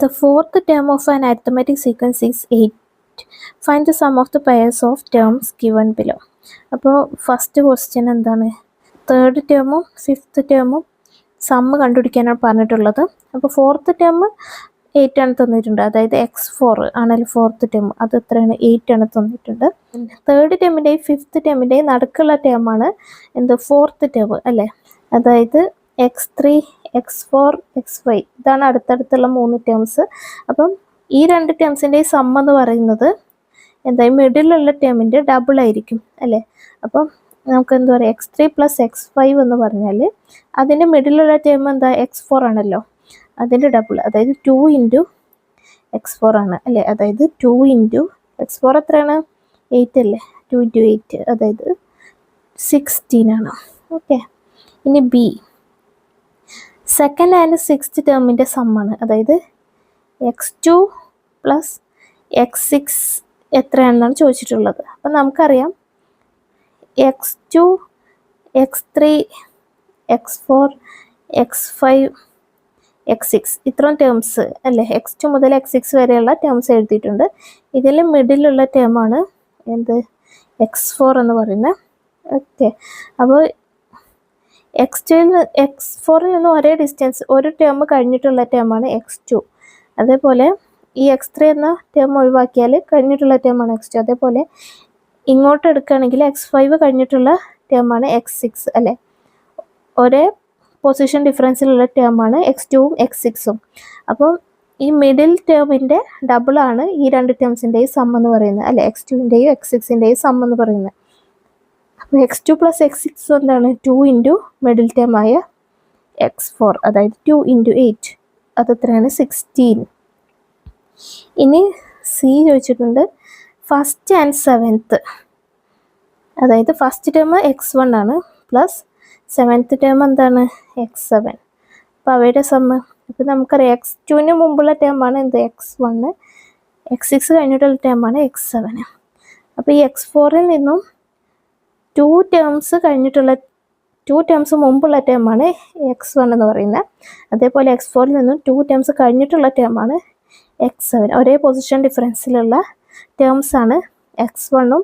The fourth term of an arithmetic sequence is 8. Find the sum of the pairs of terms given below. അപ്പോൾ first question എന്താണ്? Third ടേമും fifth ടേമും sum കണ്ടുപിടിക്കാനാണ് പറഞ്ഞിട്ടുള്ളത്. അപ്പോൾ fourth term 8 ആണ് തന്നിട്ടുണ്ട്, അതായത് x4 ആണല്ലോ fourth term, അത് എത്രയാണ്? 8 ആണ് തന്നിട്ടുണ്ട്. തേർഡ് ടേമിൻ്റെയും ഫിഫ്ത്ത് ടേമിൻ്റെയും നടുക്കുള്ള ടേമാണ് എന്ത്? ഫോർത്ത് ടേം അല്ലേ? അതായത് x3, x4, x5 ഇതാണ് അടുത്തടുത്തുള്ള 3 ടേംസ്. അപ്പം ഈ 2 ടേംസിൻ്റെയും സം എന്ന് പറയുന്നത് എന്താ? മിഡിലുള്ള ടേമിൻ്റെ ഡബിൾ ആയിരിക്കും അല്ലേ? അപ്പം നമുക്ക് എന്താ പറയുക, x3 + x5 എന്ന് പറഞ്ഞാൽ അതിൻ്റെ മിഡിലുള്ള ടേം എന്താ? x4 ആണല്ലോ, അതിൻ്റെ ഡബിൾ, അതായത് 2 × x4 ആണ് അല്ലേ? അതായത് 2 × x4 എത്രയാണ്? 8 അല്ലേ? 2 × 8 അതായത് 16 ആണ്. ഓക്കെ, ഇനി ബി സെക്കൻഡ് ആൻഡ് സിക്സ്ത് ടേമിൻ്റെ സമ്മാണ്, അതായത് x2 + x6 എത്രയാണെന്നാണ് ചോദിച്ചിട്ടുള്ളത്. അപ്പം നമുക്കറിയാം x2, x3, x4, x5, x6 ഇത്രയും ടേംസ് അല്ലേ? x2 മുതൽ x6 വരെയുള്ള ടേംസ് എഴുതിയിട്ടുണ്ട്. ഇതിൽ മിഡിലുള്ള ടേമാണ് എന്ത്? x4 എന്ന് പറയുന്നത്. ഓക്കെ, അപ്പോൾ x4ൽ നിന്ന് ഒരേ ഡിസ്റ്റൻസ് ഒരു ടേം കഴിഞ്ഞിട്ടുള്ള ടേമാണ് x2. അതേപോലെ ഈ x3 എന്ന ടേം ഒഴിവാക്കിയാൽ കഴിഞ്ഞിട്ടുള്ള ടേമാണ് x2. അതേപോലെ ഇങ്ങോട്ട് എടുക്കുകയാണെങ്കിൽ x5 കഴിഞ്ഞിട്ടുള്ള ടേമാണ് x6 അല്ലേ? ഒരേ പൊസിഷൻ ഡിഫറൻസിലുള്ള ടേമാണ് x2ഉം x6ഉം. അപ്പം ഈ മിഡിൽ ടേമിൻ്റെ ഡബിളാണ് ഈ 2 ടേംസിൻ്റെയും സം എന്ന് പറയുന്നത് അല്ലേ? x2ൻ്റെയും x6ൻ്റെയും സം എന്ന് പറയുന്നത്. അപ്പോൾ x2 + x6 എന്താണ്? 2 × മിഡിൽ ടേമായ x4, അതായത് 2 × 8 അതെത്രയാണ്? 16. ഇനി സി ചോദിച്ചിട്ടുണ്ട് ഫസ്റ്റ് ആൻഡ് സെവൻത്ത്, അതായത് ഫസ്റ്റ് ടേം x1 ആണ് പ്ലസ് സെവൻത്ത് ടേം എന്താണ്? x7. അപ്പോൾ അവയുടെ സമ്മ് ഇപ്പോൾ നമുക്കറിയാം x2ന് മുമ്പുള്ള ടേമാണ് എന്ത്? x1, x6 കഴിഞ്ഞിട്ടുള്ള ടേമാണ് x7. അപ്പോൾ ഈ x4ൽ നിന്നും 2 ടേംസ് മുമ്പുള്ള ടേമാണ് x1 എന്ന് പറയുന്നത്. അതേപോലെ x4ൽ നിന്നും 2 ടേംസ് കഴിഞ്ഞിട്ടുള്ള ടേമാണ് x7. ഒരേ പൊസിഷൻ ഡിഫറൻസിലുള്ള ടേംസാണ് x1ഉം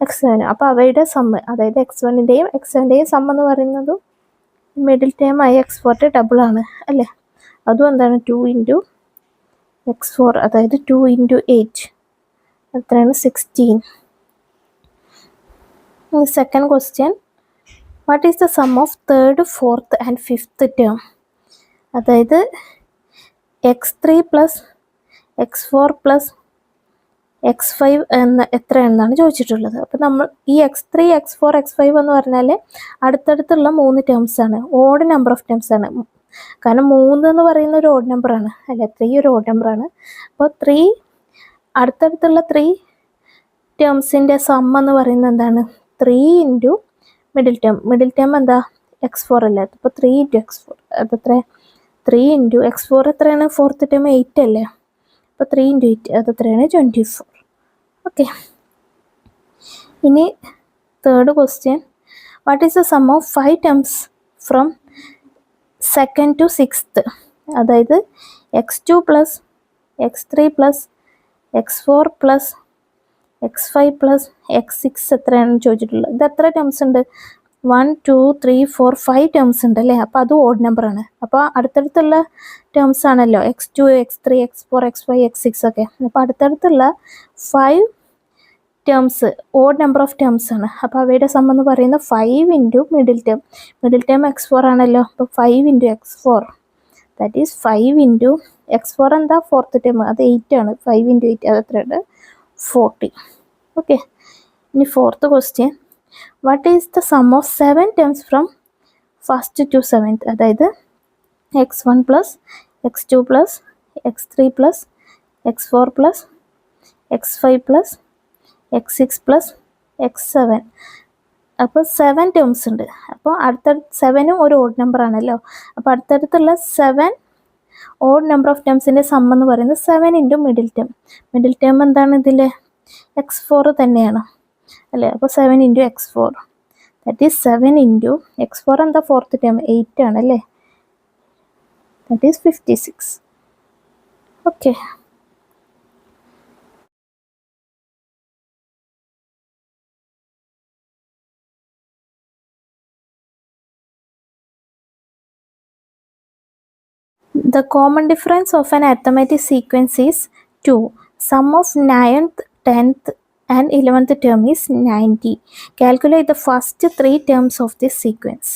x7. അപ്പോൾ അവയുടെ സമ്മ്, അതായത് x1ൻ്റെയും x7ൻ്റെയും സം എന്ന് പറയുന്നതും മിഡിൽ ടേം ആയ x4 ഡബിളാണ് അല്ലേ? അതും എന്താണ്? 2 × x4, അതായത് 2 × 8 അത്രയാണ് 16. Second question, what is the sum of third, fourth and fifth term? അതായത് x3 + x4 + x5 എത്രയാണെന്നാണ് ചോദിച്ചിട്ടുള്ളത്. അപ്പോൾ നമ്മൾ ഈ x3, x4, x5 എന്ന് പറഞ്ഞാൽ അടുത്തടുത്തുള്ള 3 ടേംസാണ്, ഓഡ് നമ്പർ ഓഫ് ടേംസാണ്. കാരണം 3 എന്ന് പറയുന്ന ഒരു ഓഡ് നമ്പറാണ് അല്ലേ? 3 ഒരു ഓഡ് നമ്പറാണ്. അപ്പോൾ 3 അടുത്തടുത്തുള്ള 3 ടേംസിൻ്റെ സം എന്ന് പറയുന്നത് എന്താണ്? 3 × മിഡിൽ ടേം എന്താ? x4 അല്ലേ? അപ്പോൾ 3 × x4 അതെത്ര? 3 × x4 എത്രയാണ്? ഫോർത്ത് ടേം 8 അല്ലേ? അപ്പോൾ 3 × 8 അതെത്രയാണ്? 24. ഓക്കെ, ഇനി third question, what is the sum of 5 terms from second to sixth? അതായത് x2 + x3 + x4 + x5 + x6 എത്രയാണെന്ന് ചോദിച്ചിട്ടുള്ളത്. ഇത് എത്ര ടേംസ് ഉണ്ട്? 1, 2, 3, 4, 5 ടേംസ് ഉണ്ട് അല്ലേ? അപ്പോൾ അത് ഓഡ് നമ്പറാണ്. അപ്പോൾ അടുത്തടുത്തുള്ള ടേംസ് ആണല്ലോ x2, x3, x4, x5, x6 ഒക്കെ. അപ്പോൾ അടുത്തടുത്തുള്ള 5 terms odd number of terms ആണ്. അപ്പോൾ അവയുടെ സം എന്ന് പറയുന്നത് 5 × മിഡിൽ ടേം x4 ആണല്ലോ. അപ്പോൾ 5 × x4, ദാറ്റ് ഈസ് 5 × x4 എന്താ? ഫോർത്ത് ടേം, അത് 8 ആണ്. 5 × 8 അത് എത്രയുണ്ട്? 40. ഓക്കെ, ഇനി fourth question, what is the sum of 7 terms from first to seventh? അതായത് x1 + x2 + x3 + x4 + x5 + x6 + x7. അപ്പോൾ 7 ടേംസ് ഉണ്ട്. അപ്പോൾ അടുത്തടുത്ത് 7ഉം ഒരു ഓഡ് നമ്പർ ആണല്ലോ. അപ്പോൾ അടുത്തടുത്തുള്ള 7 ഓഡ് നമ്പർ ഓഫ് ടേംസിൻ്റെ സം എന്ന് പറയുന്നത് 7 × മിഡിൽ ടേം എന്താണ്? ഇതിൽ x4 തന്നെയാണ് അല്ലേ? അപ്പോൾ 7 × x4, ദാറ്റ് ഈസ് 7 × x4 എന്താ? ഫോർത്ത് ടേം 8 ആണ് അല്ലേ? That is 56. Okay. The common difference of an arithmetic sequence is 2. Sum of 9th, 10th and 11th term is 90. Calculate the first 3 terms of this sequence.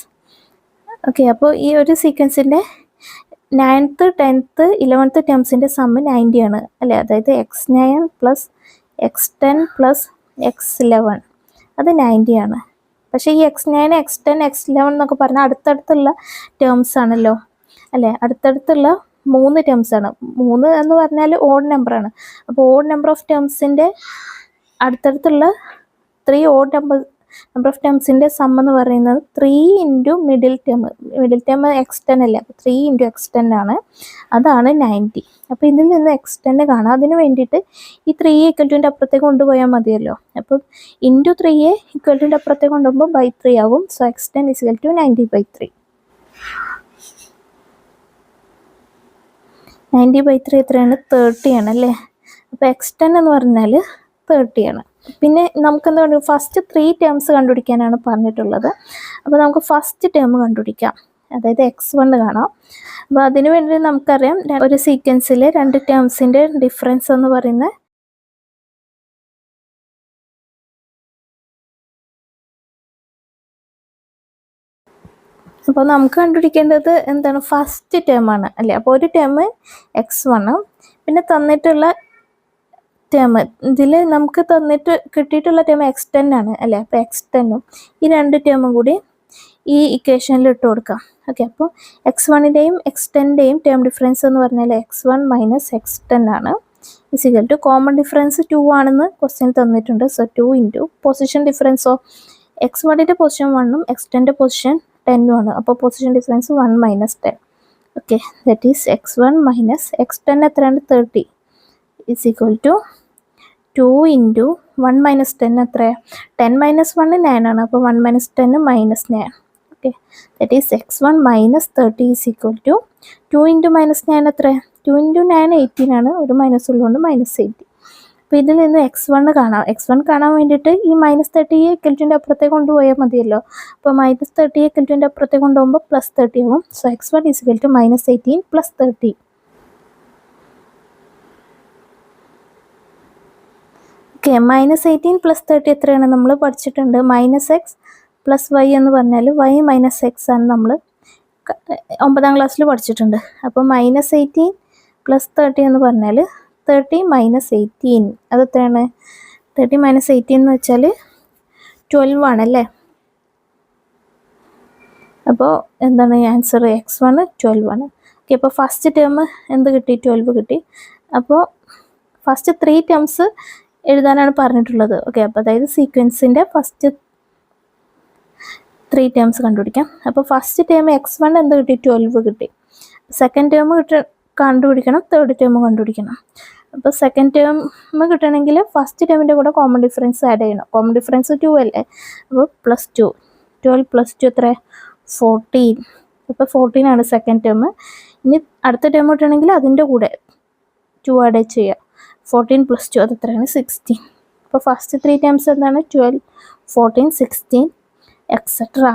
Okay, അപ്പോൾ ഈ ഒരു സീക്വൻസിൻ്റെ 9th, 10th, 11th ടേംസിൻ്റെ sum 90 ആണ് അല്ലേ. അതായത് x9 plus x10 plus x11 അത് 90 ആണ്. പക്ഷേ ഈ x9, x10, x11 എന്നൊക്കെ പറഞ്ഞാൽ അടുത്തടുത്തുള്ള ടേംസ് ആണല്ലോ അല്ലേ. അടുത്തടുത്തുള്ള 3 ടേംസ് ആണ്. 3 എന്ന് പറഞ്ഞാൽ ഓഡ് നമ്പറാണ്. അപ്പോൾ ഓഡ് നമ്പർ ഓഫ് ടേംസിൻ്റെ അടുത്തടുത്തുള്ള 3 ഓഡ് നമ്പർ ഓഫ് ടേംസിൻ്റെ സം എന്ന് പറയുന്നത് 3 ഇൻറ്റു മിഡിൽ ടേം x10 അല്ലേ. അപ്പോൾ 3 ഇൻറ്റു x10 ആണ്. അതാണ് 90. അപ്പോൾ ഇതിൽ നിന്ന് x10 കാണാം. അതിന് വേണ്ടിയിട്ട് ഈ 3 = അപ്പുറത്തേക്ക് കൊണ്ടുപോയാൽ മതിയല്ലോ. അപ്പോൾ ഇൻറ്റു 3 = അപ്പുറത്തേക്ക് കൊണ്ടുപോകുമ്പോൾ ബൈ 3 ആവും. So x10 = 90/3. 90/3 എത്രയാണ്? 30 ആണ് അല്ലേ. അപ്പോൾ x10 എന്ന് പറഞ്ഞാൽ 30 ആണ്. പിന്നെ നമുക്ക് എന്താ പറയുക, ഫസ്റ്റ് 3 ടേംസ് കണ്ടുപിടിക്കാനാണ് പറഞ്ഞിട്ടുള്ളത്. അപ്പോൾ നമുക്ക് ഫസ്റ്റ് ടേം കണ്ടുപിടിക്കാം. അതായത് x1 കാണാം. അപ്പോൾ അതിന് വേണ്ടി നമുക്കറിയാം ഒരു സീക്വൻസിൽ 2 ടേംസിൻ്റെ ഡിഫറൻസ് എന്ന് പറയുന്നത് അപ്പോൾ നമുക്ക് കണ്ടുപിടിക്കേണ്ടത് എന്താണ്? ഫസ്റ്റ് ടേം ആണ് അല്ലേ. അപ്പോൾ ഒരു ടേം x1, പിന്നെ തന്നിട്ടുള്ള ടേം ഇതിൽ നമുക്ക് കിട്ടിയിട്ടുള്ള ടേം x10 ആണ് അല്ലേ. അപ്പോൾ x10ഉം ഈ 2 ടേമും കൂടി ഈ ഇക്വേഷനിൽ ഇട്ട് കൊടുക്കാം. ഓക്കെ, അപ്പോൾ x1ൻ്റെയും x10ൻ്റെയും ടേം ഡിഫറൻസ് എന്ന് പറഞ്ഞാൽ x1 മൈനസ് x10 ആണ്. = കോമൺ ഡിഫറൻസ് 2 ആണെന്ന് ക്വസ്റ്റ്യൻ തന്നിട്ടുണ്ട്. സോ 2 ഇൻറ്റു പൊസിഷൻ ഡിഫറൻസോ x1ൻ്റെ പൊസിഷൻ 1ഉം x10ൻ്റെ പൊസിഷൻ 10ഉം ആണ്. അപ്പോൾ position difference 1 minus 10. Okay, that is x1 minus x10 എത്രയാണ്? 30 = 2 ഇൻറ്റു 1 മൈനസ് 10 എത്രയാണ്? 10 മൈനസ് 1 9 ആണ്. അപ്പോൾ 1 minus 10 minus 9. Okay, that is x1 minus 30 = 2 into minus 9 എത്രയാണ്? 2 ഇൻറ്റു 9 18 ആണ്. ഒരു മൈനസ് ഉള്ളതുകൊണ്ട് -80. അപ്പോൾ ഇതിൽ നിന്ന് x1 കാണാം. x1 കാണാൻ വേണ്ടിയിട്ട് ഈ -30 = അപ്പുറത്തേക്ക് കൊണ്ടുപോയാൽ മതിയല്ലോ. അപ്പോൾ -30 = അപ്പുറത്തേക്ക് കൊണ്ടുപോകുമ്പോൾ +30 ആവും. So x1 = -18 + 30. ഓക്കെ, -18 + 30 എത്രയാണ്? നമ്മൾ പഠിച്ചിട്ടുണ്ട് -x + y എന്ന് പറഞ്ഞാൽ y - x ആണ്. നമ്മൾ 9ാം ക്ലാസ്സിൽ പഠിച്ചിട്ടുണ്ട്. അപ്പോൾ -18 + 30 എന്ന് പറഞ്ഞാൽ 30 - 18 അത് എത്രയാണ്? 30 - 18 എന്ന് വെച്ചാൽ 12 ആണല്ലേ. അപ്പോൾ എന്താണ് ആൻസർ? x1 12 ആണ്. ഓക്കെ, അപ്പോൾ ഫസ്റ്റ് ടേം എന്ത് കിട്ടി? 12 കിട്ടി. അപ്പോൾ ഫസ്റ്റ് 3 ടേംസ് എഴുതാനാണ് പറഞ്ഞിട്ടുള്ളത്. ഓക്കെ, അപ്പോൾ അതായത് സീക്വൻസിൻ്റെ ഫസ്റ്റ് 3 ടേംസ് കണ്ടുപിടിക്കാം. അപ്പോൾ ഫസ്റ്റ് ടേം x1 എന്ത് കിട്ടി? 12 കിട്ടി. സെക്കൻഡ് ടേം കണ്ടുപിടിക്കണം, തേർഡ് ടേം കണ്ടുപിടിക്കണം. അപ്പോൾ സെക്കൻഡ് ടേം കിട്ടണമെങ്കിൽ ഫസ്റ്റ് ടേമിൻ്റെ കൂടെ കോമൺ ഡിഫറൻസ് ആഡ് ചെയ്യണം. കോമൺ ഡിഫറൻസ് 2 അല്ലേ. അപ്പോൾ +2, 12 + 2 എത്ര? 14. അപ്പോൾ 14 ആണ് സെക്കൻഡ് ടേം. ഇനി അടുത്ത ടേം കിട്ടണമെങ്കിൽ അതിൻ്റെ കൂടെ 2 ആഡ് ചെയ്യുക. 14 + 2 അത് എത്രയാണ്? 16. അപ്പോൾ ഫസ്റ്റ് 3 ടേംസ് എന്താണ്? 12, 14, 16 എക്സെട്ര.